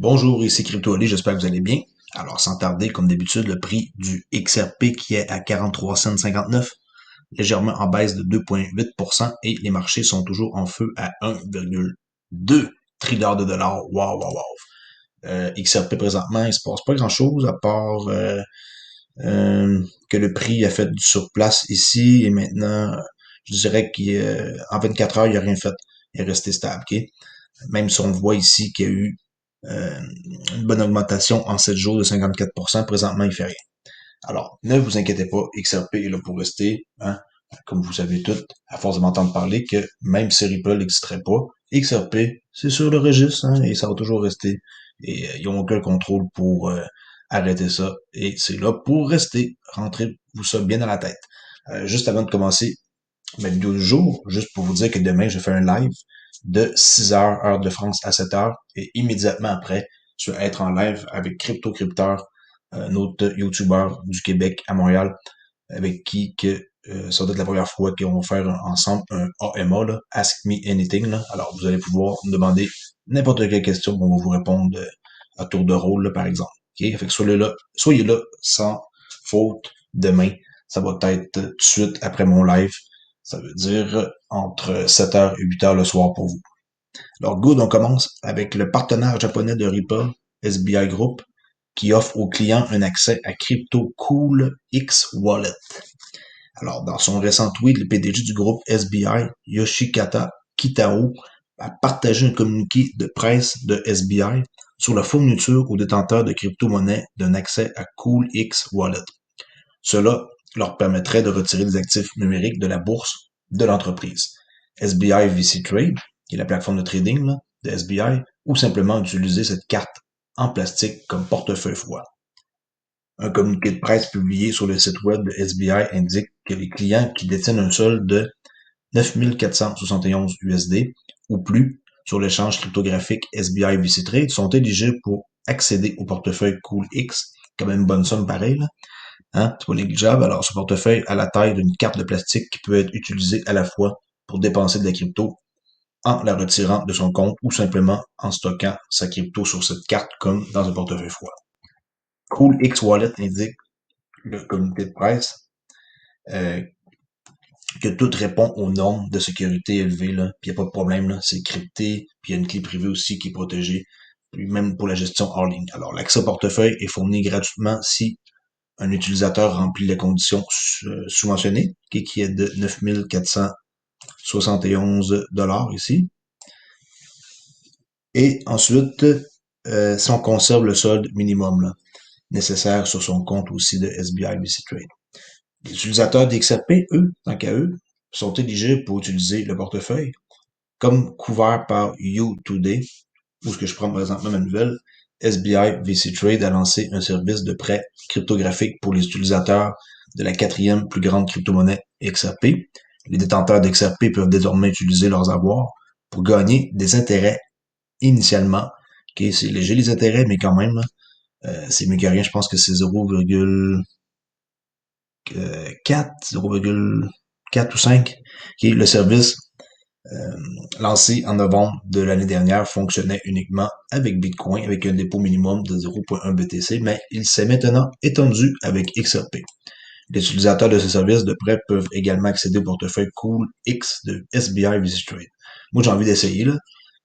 Bonjour, ici Crypto Ali, j'espère que vous allez bien. Alors, sans tarder, comme d'habitude, le prix du XRP qui est à 43,59 $, légèrement en baisse de 2,8% et les marchés sont toujours en feu à 1,2 trilliard de dollars. Wow, wow, wow. XRP présentement, il se passe pas grand-chose à part que le prix a fait du surplace ici et maintenant, je dirais qu'en 24 heures, il n'a rien fait. Il est resté stable, ok? Même si on voit ici qu'il y a eu euh, une bonne augmentation en 7 jours de 54%, présentement, il fait rien. Alors, ne vous inquiétez pas, XRP est là pour rester, hein, comme vous savez toutes, à force de m'entendre parler, que même si Ripple n'existerait pas, XRP, c'est sur le registre, hein, et ça va toujours rester. Et ils n'ont aucun contrôle pour arrêter ça. Et c'est là pour rester. Rentrez-vous ça bien dans la tête. Juste avant de commencer ma vidéo du jour, juste pour vous dire que demain, je fais un live de 6 heures, heure de France, à 7 heures, et immédiatement après, je vais être en live avec Crypto Crypteur, un autre YouTuber du Québec à Montréal, avec qui ça doit être la première fois qu'on va faire ensemble un AMA, là, Ask Me Anything. Là. Alors, vous allez pouvoir me demander n'importe quelle question, on va vous répondre à tour de rôle, là, par exemple. Okay? Fait que soyez là sans faute demain. Ça va être tout de suite après mon live. Ça veut dire entre 7 heures et 8 heures le soir pour vous. Alors, good, on commence avec le partenaire japonais de Ripple, SBI Group, qui offre aux clients un accès à Crypto Cool X Wallet. Alors, dans son récent tweet, le PDG du groupe SBI, Yoshikata Kitao, a partagé un communiqué de presse de SBI sur la fourniture aux détenteurs de crypto-monnaies d'un accès à Cool X Wallet. Cela leur permettrait de retirer des actifs numériques de la bourse de l'entreprise. SBI VC Trade, qui est la plateforme de trading là, de SBI, ou simplement utiliser cette carte en plastique comme portefeuille froid. Un communiqué de presse publié sur le site web de SBI indique que les clients qui détiennent un solde de 9 471 USD ou plus sur l'échange cryptographique SBI VC Trade sont éligibles pour accéder au portefeuille CoolX, quand même une bonne somme pareille, là. Hein, c'est pas négligeable. Alors, ce portefeuille a la taille d'une carte de plastique qui peut être utilisée à la fois pour dépenser de la crypto en la retirant de son compte ou simplement en stockant sa crypto sur cette carte comme dans un portefeuille froid. CoolX Wallet indique le communiqué de presse euh, que tout répond aux normes de sécurité élevées, là, puis il n'y a pas de problème, là, c'est crypté, puis il y a une clé privée aussi qui est protégée, puis même pour la gestion hors ligne. Alors, l'accès au portefeuille est fourni gratuitement si un utilisateur remplit les conditions sous-mentionnées, qui est de 9 471 $ ici. Et ensuite, si on conserve le solde minimum là, nécessaire sur son compte aussi de SBI VC Trade. Les utilisateurs d'XRP, eux, tant qu'à eux, sont éligibles pour utiliser le portefeuille comme couvert par U2D, où ce que je prends présentement ma nouvelle, SBI VC Trade a lancé un service de prêt cryptographique pour les utilisateurs de la quatrième plus grande crypto-monnaie XRP. Les détenteurs d'XRP peuvent désormais utiliser leurs avoirs pour gagner des intérêts initialement. Okay, c'est léger les intérêts, mais quand même, c'est mieux que rien. Je pense que c'est 0,4, 0,4 ou 5. Okay, le service lancé en novembre de l'année dernière fonctionnait uniquement avec Bitcoin, avec un dépôt minimum de 0,1 BTC, mais il s'est maintenant étendu avec XRP. Les utilisateurs de ce service de prêt peuvent également accéder au portefeuille Cool X de SBI VC Trade. Moi, j'ai envie d'essayer, là,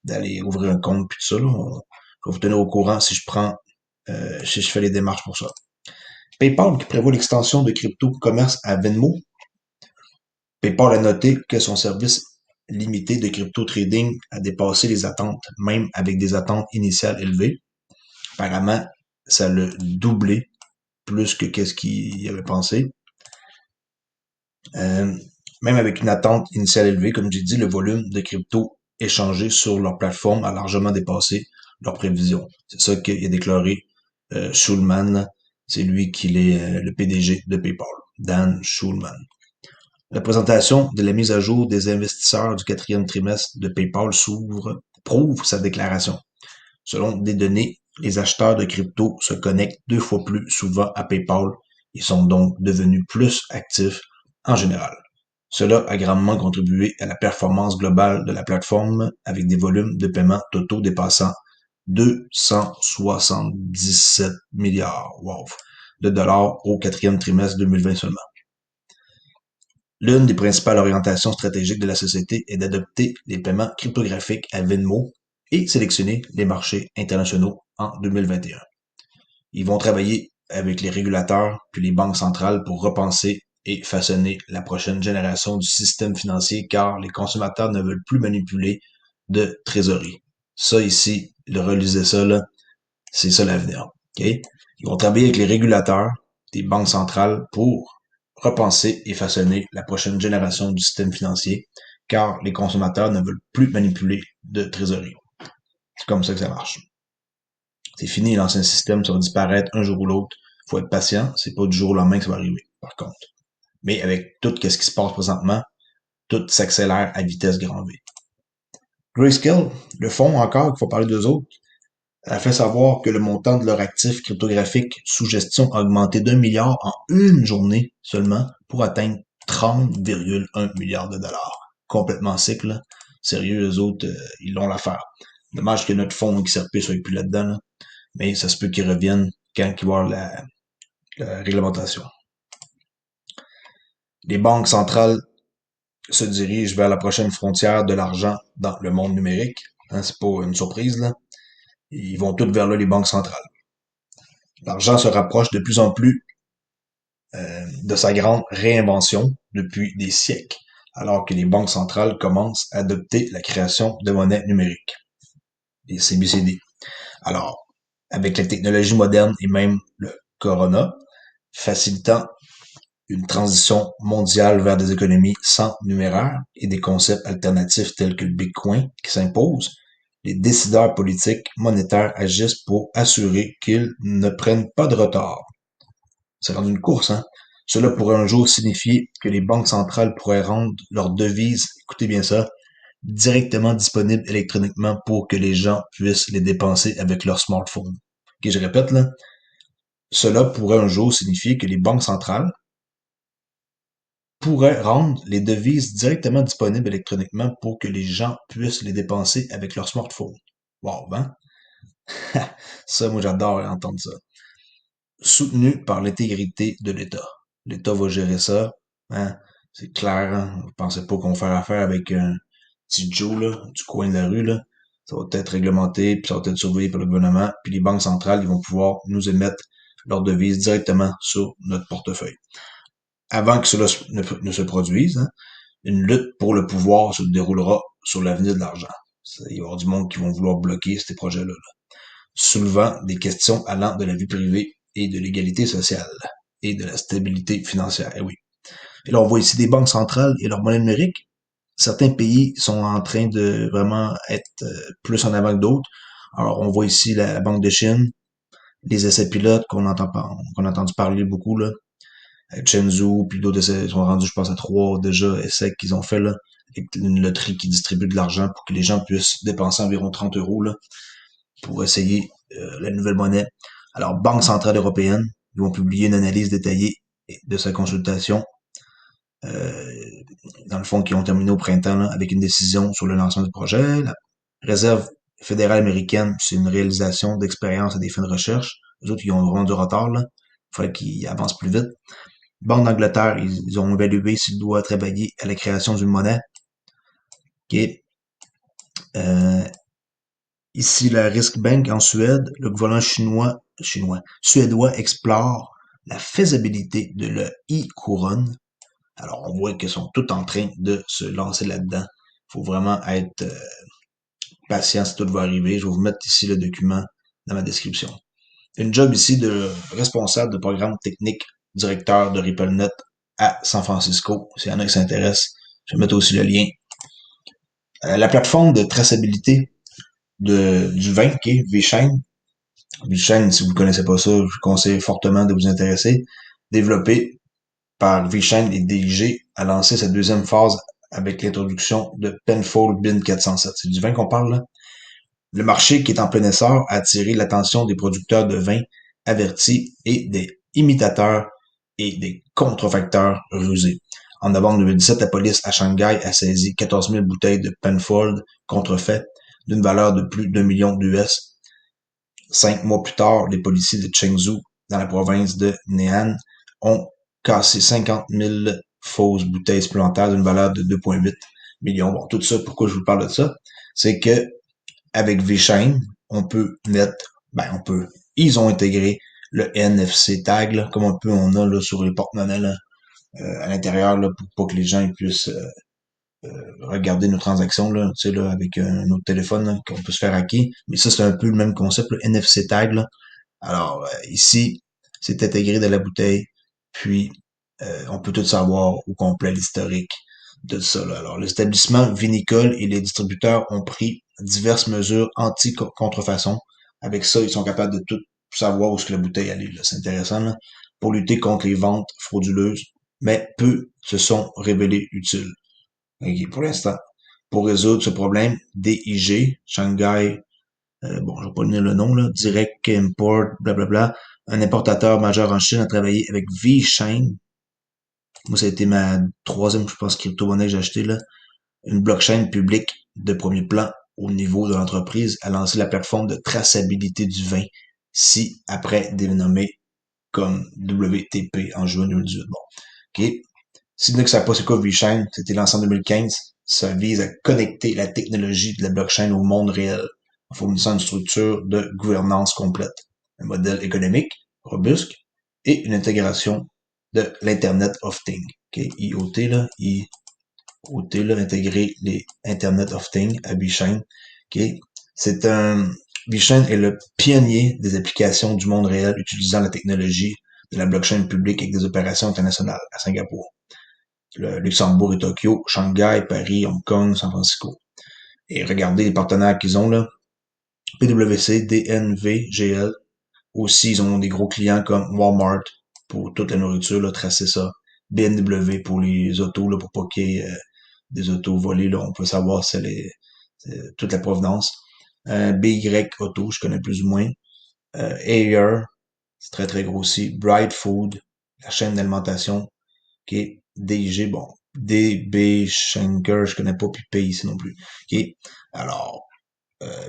d'aller ouvrir un compte puis tout ça. Là. Je vais vous tenir au courant si je fais les démarches pour ça. PayPal qui prévoit l'extension de crypto commerce à Venmo. PayPal a noté que son service limité de crypto trading a dépassé les attentes, même avec des attentes initiales élevées. Apparemment, ça l'a doublé plus que qu'est-ce qu'il avait pensé. Euh, Même avec une attente initiale élevée, comme j'ai dit, le volume de crypto échangé sur leur plateforme a largement dépassé leurs prévisions. C'est ça qu'a déclaré Schulman. C'est lui qui est le PDG de PayPal, Dan Schulman. La présentation de la mise à jour des investisseurs du quatrième trimestre de PayPal prouve sa déclaration. Selon des données, les acheteurs de crypto se connectent 2 fois plus souvent à PayPal et sont donc devenus plus actifs en général. Cela a grandement contribué à la performance globale de la plateforme avec des volumes de paiement totaux dépassant 277 milliards wow, de dollars au quatrième trimestre 2020 seulement. L'une des principales orientations stratégiques de la société est d'adopter les paiements cryptographiques à Venmo et sélectionner les marchés internationaux en 2021. Ils vont travailler avec les régulateurs puis les banques centrales pour repenser et façonner la prochaine génération du système financier car les consommateurs ne veulent plus manipuler de trésorerie. Ça ici, relisez ça là, c'est ça l'avenir. Okay? Ils vont travailler avec les régulateurs des banques centrales pour repenser et façonner la prochaine génération du système financier, car les consommateurs ne veulent plus manipuler de trésorerie. C'est comme ça que ça marche. C'est fini, l'ancien système, ça va disparaître un jour ou l'autre. Faut être patient, c'est pas du jour au lendemain que ça va arriver, par contre. Mais avec tout ce qui se passe présentement, tout s'accélère à vitesse grand V. Grayscale, le fonds encore, qu'il faut parler d'eux autres, a fait savoir que le montant de leur actif cryptographique sous gestion a augmenté d'1 milliard en une journée seulement pour atteindre 30,1 milliards de dollars. Complètement cycle. Sérieux, eux autres, ils l'ont l'affaire. Dommage que notre fonds XRP soit plus là-dedans, là. Mais ça se peut qu'ils reviennent quand il va y avoir la réglementation. Les banques centrales se dirigent vers la prochaine frontière de l'argent dans le monde numérique. Hein, c'est pas une surprise, là. Ils vont tous vers là, les banques centrales. L'argent se rapproche de plus en plus de sa grande réinvention depuis des siècles, alors que les banques centrales commencent à adopter la création de monnaies numériques, les CBCD. Alors, avec la technologie moderne et même le corona, facilitant une transition mondiale vers des économies sans numéraire et des concepts alternatifs tels que le Bitcoin qui s'imposent, les décideurs politiques monétaires agissent pour assurer qu'ils ne prennent pas de retard. C'est rendu une course, hein? Cela pourrait un jour signifier que les banques centrales pourraient rendre leurs devises, écoutez bien ça, directement disponibles électroniquement pour que les gens puissent les dépenser avec leur smartphone. Ok, je répète là, cela pourrait un jour signifier que les banques centrales pourraient rendre les devises directement disponibles électroniquement pour que les gens puissent les dépenser avec leur smartphone. Wow, hein? Ça, moi j'adore entendre ça. Soutenu par l'intégrité de l'État. L'État va gérer ça. Hein? C'est clair. Hein? Vous pensez pas qu'on va faire affaire avec un petit Joe là, du coin de la rue. Là. Ça va être réglementé, puis ça va être surveillé par le gouvernement. Puis les banques centrales, ils vont pouvoir nous émettre leurs devises directement sur notre portefeuille. Avant que cela ne se produise, hein, une lutte pour le pouvoir se déroulera sur l'avenir de l'argent. Il va y avoir du monde qui vont vouloir bloquer ces projets-là. Soulevant des questions allant de la vie privée et de l'égalité sociale et de la stabilité financière. Et oui. Et là, on voit ici des banques centrales et leur monnaie numérique. Certains pays sont en train de vraiment être plus en avant que d'autres. Alors, on voit ici la Banque de Chine, les essais pilotes qu'on a entendu parler beaucoup, là. Shenzhou, puis d'autres essais sont rendus, je pense, à 3 déjà essais qu'ils ont fait, là. Avec une loterie qui distribue de l'argent pour que les gens puissent dépenser environ 30 euros, là, pour essayer la nouvelle monnaie. Alors, Banque centrale européenne, ils vont publier une analyse détaillée de sa consultation, dans le fond, qui ont terminé au printemps, là, avec une décision sur le lancement du projet. La Réserve fédérale américaine, c'est une réalisation d'expérience à des fins de recherche. Les autres, ils ont vraiment du retard, là. Il faudrait qu'ils avancent plus vite. Banque d'Angleterre, ils ont évalué s'ils doivent travailler à la création d'une monnaie. OK. Ici, la Risk Bank en Suède, le gouvernement suédois explore la faisabilité de la e-couronne. Alors, on voit qu'ils sont tous en train de se lancer là-dedans. Il faut vraiment être patient si tout va arriver. Je vais vous mettre ici le document dans ma description. Une job ici de responsable de programme technique, directeur de RippleNet à San Francisco. S'il y en a qui s'intéressent, je vais mettre aussi le lien. La plateforme de traçabilité du vin, qui est VeChain. VeChain, si vous ne connaissez pas ça, je vous conseille fortement de vous intéresser. Développé par VeChain et DIG, a lancé sa deuxième phase avec l'introduction de Penfold Bin 407. C'est du vin qu'on parle là. Le marché qui est en plein essor a attiré l'attention des producteurs de vin avertis et des imitateurs et des contrefacteurs rusés. En novembre 2017, la police à Shanghai a saisi 14 000 bouteilles de Penfold contrefaites d'une valeur de plus d'1 million d'US. 5 mois plus tard, les policiers de Chengzhou, dans la province de Néan, ont cassé 50 000 fausses bouteilles supplémentaires d'une valeur de 2,8 millions. Bon, tout ça, pourquoi je vous parle de ça? C'est que avec VeChain, on peut mettre, ils ont intégré le NFC tag, là, comme un peu on a là, sur les porte-monnaies à l'intérieur, là, pour pas que les gens puissent regarder nos transactions là, tu sais, là, avec un autre téléphone là, qu'on peut se faire hacker. Mais ça, c'est un peu le même concept, le NFC tag. Là. Alors, ici, c'est intégré dans la bouteille, puis on peut tout savoir au complet l'historique de ça. Là. Alors, l'établissement vinicole et les distributeurs ont pris diverses mesures anti-contrefaçon. Avec ça, ils sont capables de tout savoir où est-ce que la bouteille allait. Là. C'est intéressant là, pour lutter contre les ventes frauduleuses, mais peu se sont révélés utiles. Ok, pour l'instant. Pour résoudre ce problème, DIG, Shanghai, bon, je vais pas lire le nom, là, Direct Import, blablabla, un importateur majeur en Chine a travaillé avec VeChain. Moi, ça a été ma troisième, je pense, crypto-monnaie que j'ai acheté, là. Une blockchain publique de premier plan au niveau de l'entreprise a lancé la plateforme de traçabilité du vin, si après dénommé comme WTP en juin 2018. Bon, ok. Si vous ne savez pas c'est quoi VeChain, c'était lancé en 2015. Ça vise à connecter la technologie de la blockchain au monde réel en fournissant une structure de gouvernance complète, un modèle économique robuste et une intégration de l'Internet of Things. Okay? IoT, là, IoT, là, intégrer les Internet of Things à VeChain. Okay? C'est un, VeChain est le pionnier des applications du monde réel utilisant la technologie de la blockchain publique avec des opérations internationales à Singapour, le Luxembourg et Tokyo, Shanghai, Paris, Hong Kong, San Francisco. Et regardez les partenaires qu'ils ont là. PwC, DNV, GL. Aussi, ils ont des gros clients comme Walmart pour toute la nourriture, là, tracer ça. BMW pour les autos, là, pour pas qu'il y ait des autos volées, là, on peut savoir c'est toute la provenance. BY Auto, je connais plus ou moins. Ayer, c'est très très gros aussi. Bright Food, la chaîne d'alimentation. OK. DG, bon. DB Schenker, je connais pas, puis P ici non plus. OK. Alors,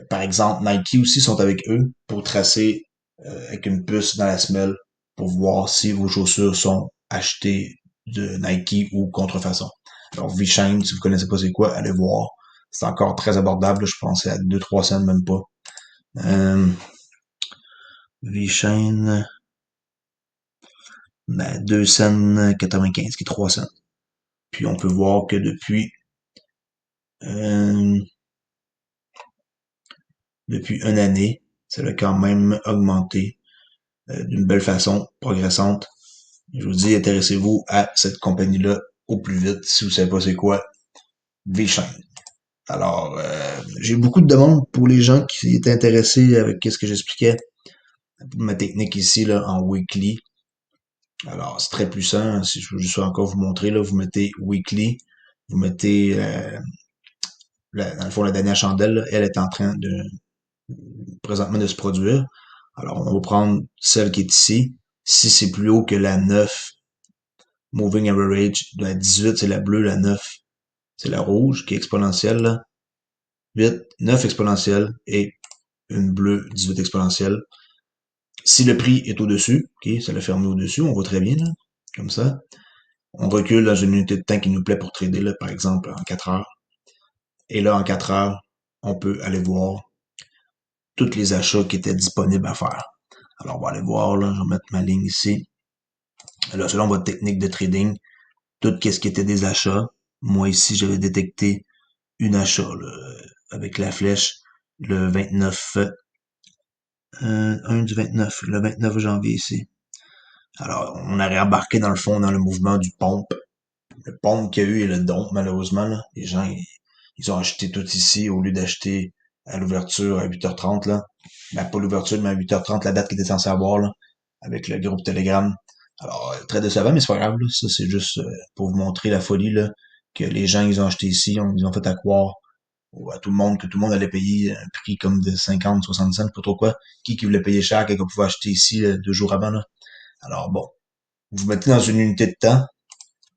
par exemple, Nike aussi sont avec eux pour tracer avec une puce dans la semelle pour voir si vos chaussures sont achetées de Nike ou contrefaçon. Alors, V-Shine, si vous connaissez pas c'est quoi, allez voir. C'est encore très abordable, je pense à 2-3 cents, même pas. V-Shine, 2 cents 95, qui est 3 cents. Puis on peut voir que euh, depuis une année, ça a quand même augmenté d'une belle façon, progressante. Je vous dis, intéressez-vous à cette compagnie-là au plus vite. Si vous savez pas c'est quoi, VeChain. Alors, j'ai beaucoup de demandes pour les gens qui étaient intéressés avec ce que j'expliquais. Ma technique ici, là, en weekly. Alors, c'est très puissant. Si je veux juste encore vous montrer, là, vous mettez weekly, vous mettez, dans le fond, la dernière chandelle, là, elle est en train de, présentement, de se produire. Alors, on va prendre celle qui est ici. Si c'est plus haut que la 9, moving average, la 18, c'est la bleue, la 9, c'est la rouge, qui est exponentielle, là. 8, 9 exponentielle et une bleue, 18 exponentielle. Si le prix est au-dessus, ok, ça l'a fermé au-dessus, on voit très bien, là, comme ça. On recule dans une unité de temps qui nous plaît pour trader, là, par exemple, en 4 heures. Et là, en 4 heures, on peut aller voir tous les achats qui étaient disponibles à faire. Alors, on va aller voir, là, je vais mettre ma ligne ici. Là, selon votre technique de trading, tout ce qui était des achats, moi ici, j'avais détecté une achat, là, avec la flèche, le 29, 1 du 29, le 29 janvier ici. Alors, on aurait embarqué dans le fond dans le mouvement du pompe. Le pompe qu'il y a eu et le don, malheureusement, là. Les gens, ils ont acheté tout ici au lieu d'acheter à l'ouverture à 8h30, là. Ben, pas l'ouverture, mais à 8h30, la date qu'ils étaient censés avoir, là, avec le groupe Telegram. Alors, très décevant, mais c'est pas grave, là. Ça, c'est juste pour vous montrer la folie, là, que les gens, ils ont acheté ici. Ils ont fait à croire à tout le monde que tout le monde allait payer un prix comme de 50, 60 cents, pas trop quoi. Qui voulait payer cher, quelqu'un pouvait acheter ici 2 jours avant, là. Alors, bon. Vous mettez dans une unité de temps,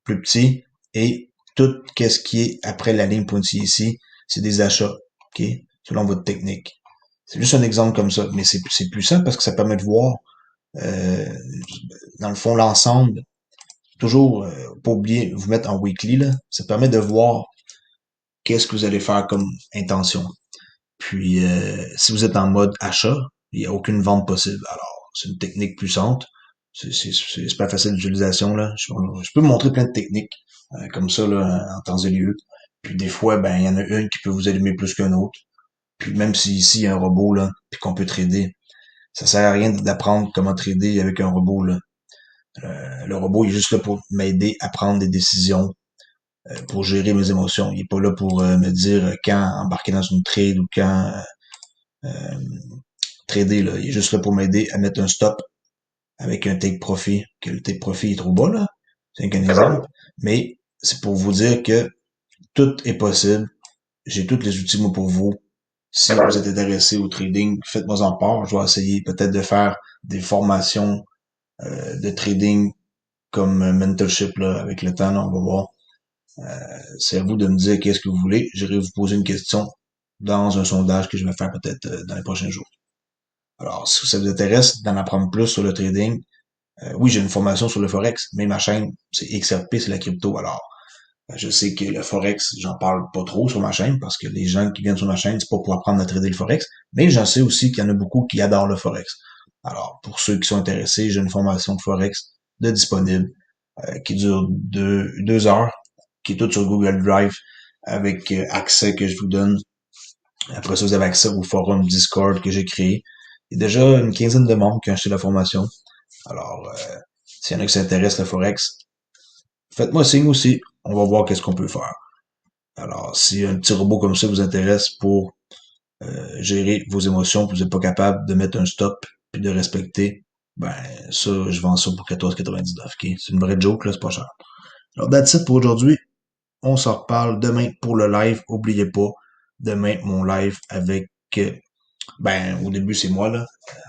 plus petit, et tout ce qui est après la ligne pointillée ici, c'est des achats, ok, selon votre technique. C'est juste un exemple comme ça, mais c'est puissant parce que ça permet de voir, euh, dans le fond, l'ensemble. Toujours, pas oublier, vous mettre en weekly, là. Ça permet de voir qu'est-ce que vous allez faire comme intention. Puis, si vous êtes en mode achat, il n'y a aucune vente possible. Alors, c'est une technique puissante. C'est super facile d'utilisation, là. Je peux vous montrer plein de techniques, comme ça, là, en temps et lieu. Puis des fois, ben, il y en a une qui peut vous allumer plus qu'une autre. Puis même si ici, il y a un robot, là, puis qu'on peut trader, ça sert à rien d'apprendre comment trader avec un robot, là. Le robot, il est juste là pour m'aider à prendre des décisions, pour gérer mes émotions. Il est pas là pour me dire quand embarquer dans une trade ou quand euh, trader, là. Il est juste là pour m'aider à mettre un stop avec un take profit, que le take profit est trop bas, là. C'est qu'un exemple. Mais c'est pour vous dire que tout est possible. J'ai tous les outils, moi, pour vous. Si vous êtes intéressé au trading, faites-moi en part. Je vais essayer peut-être de faire des formations de trading comme mentorship là, avec le temps, là, on va voir. C'est à vous de me dire qu'est-ce que vous voulez. J'irai vous poser une question dans un sondage que je vais faire peut-être dans les prochains jours. Alors, si ça vous intéresse d'en apprendre plus sur le trading, oui, j'ai une formation sur le Forex, mais ma chaîne, c'est XRP, c'est la crypto. Alors, je sais que le Forex, j'en parle pas trop sur ma chaîne parce que les gens qui viennent sur ma chaîne, c'est pas pour apprendre à trader le Forex, mais j'en sais aussi qu'il y en a beaucoup qui adorent le Forex. Alors, pour ceux qui sont intéressés, j'ai une formation de Forex de disponible qui dure 2 heures, qui est toute sur Google Drive avec accès que je vous donne. Après ça, vous avez accès au forum Discord que j'ai créé. Il y a déjà une quinzaine de membres qui ont acheté la formation. Alors, s'il y en a qui s'intéressent le Forex, faites-moi signe aussi. On va voir qu'est-ce qu'on peut faire. Alors, si un petit robot comme ça vous intéresse pour gérer vos émotions, puis vous n'êtes pas capable de mettre un stop puis de respecter, ben ça, je vends ça pour 14,99. OK? C'est une vraie joke, là, c'est pas cher. Alors, that's it pour aujourd'hui. On s'en reparle demain pour le live. Oubliez pas, demain, mon live avec, ben, au début, c'est moi, là,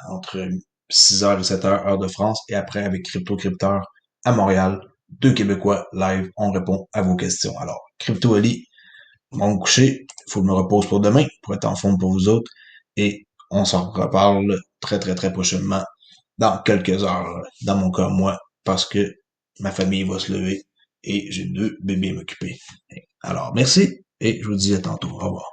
entre 6h et 7h, heure de France, et après, avec Crypto Crypteur à Montréal, deux Québécois live, on répond à vos questions. Alors, Crypto Ali, mon coucher, il faut que je me repose pour demain, pour être en forme pour vous autres, et on s'en reparle très, très, très prochainement, dans quelques heures, dans mon cas, moi, parce que ma famille va se lever et j'ai deux bébés à m'occuper. Alors, merci et je vous dis à tantôt. Au revoir.